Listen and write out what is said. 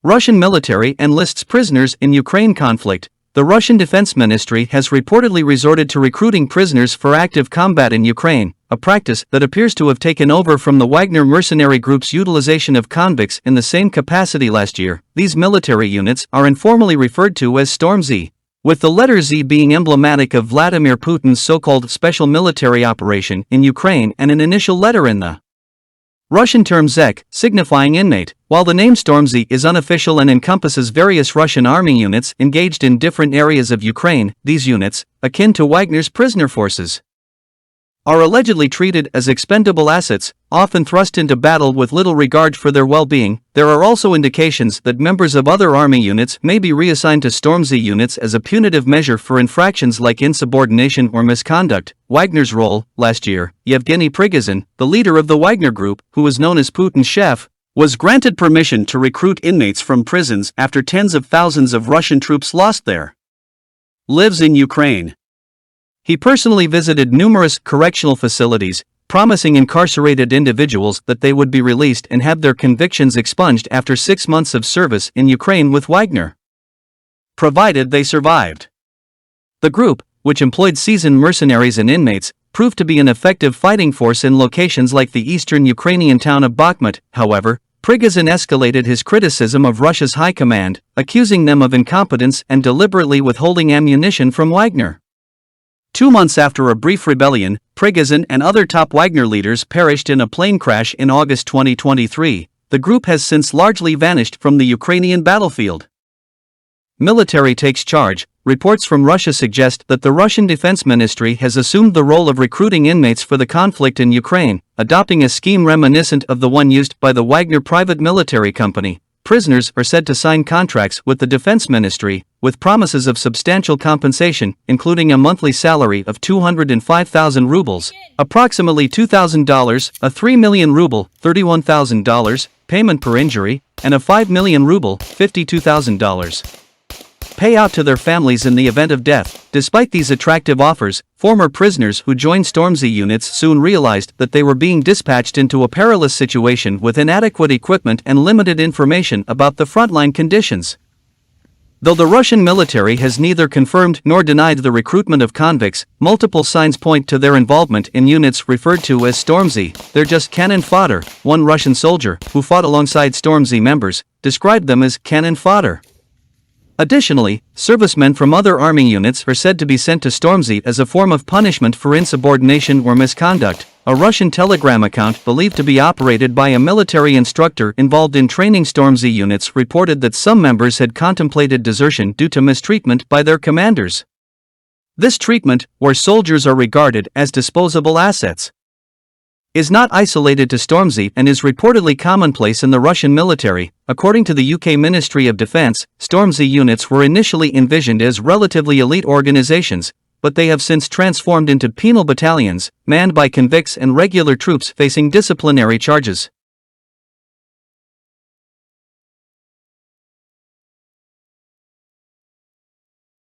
Russian military enlists prisoners in Ukraine conflict. The Russian Defense Ministry has reportedly resorted to recruiting prisoners for active combat in Ukraine, a practice that appears to have taken over from the Wagner mercenary group's utilization of convicts in the same capacity last year. These military units are informally referred to as Storm Z, with the letter Z being emblematic of Vladimir Putin's so-called special military operation in Ukraine and an initial letter in the Russian term Zek, signifying inmate. While the name Storm Z is unofficial and encompasses various Russian army units engaged in different areas of Ukraine, these units, akin to Wagner's prisoner forces, are allegedly treated as expendable assets, often thrust into battle with little regard for their well-being. There are also indications that members of other army units may be reassigned to Storm Z units as a punitive measure for infractions like insubordination or misconduct. Wagner's role. Last year, Yevgeny Prigozhin, the leader of the Wagner Group, who was known as Putin's chef, was granted permission to recruit inmates from prisons after tens of thousands of Russian troops lost their lives in Ukraine. He personally visited numerous correctional facilities, promising incarcerated individuals that they would be released and have their convictions expunged after 6 months of service in Ukraine with Wagner, provided they survived. The group, which employed seasoned mercenaries and inmates, proved to be an effective fighting force in locations like the eastern Ukrainian town of Bakhmut. However, Prigozhin escalated his criticism of Russia's high command, accusing them of incompetence and deliberately withholding ammunition from Wagner. 2 months after a brief rebellion, Prigozhin and other top Wagner leaders perished in a plane crash in August 2023. The group has since largely vanished from the Ukrainian battlefield. Military takes charge. Reports from Russia suggest that the Russian Defense Ministry has assumed the role of recruiting inmates for the conflict in Ukraine, adopting a scheme reminiscent of the one used by the Wagner private military company. Prisoners are said to sign contracts with the Defense Ministry, with promises of substantial compensation, including a monthly salary of 205,000 rubles, approximately $2,000, a 3 million ruble, $31,000, payment per injury, and a 5 million ruble, $52,000. Payout to their families in the event of death. Despite these attractive offers, former prisoners who joined Storm Z units soon realized that they were being dispatched into a perilous situation with inadequate equipment and limited information about the frontline conditions. Though the Russian military has neither confirmed nor denied the recruitment of convicts, multiple signs point to their involvement in units referred to as Storm Z. They're just cannon fodder. One Russian soldier, who fought alongside Storm Z members, described them as cannon fodder. Additionally, servicemen from other army units are said to be sent to Storm Z as a form of punishment for insubordination or misconduct. A Russian Telegram account believed to be operated by a military instructor involved in training Storm Z units reported that some members had contemplated desertion due to mistreatment by their commanders. This treatment, where soldiers are regarded as disposable assets, is not isolated to Storm Z and is reportedly commonplace in the Russian military. According to the UK Ministry of Defence, Storm Z units were initially envisioned as relatively elite organisations, but they have since transformed into penal battalions, manned by convicts and regular troops facing disciplinary charges.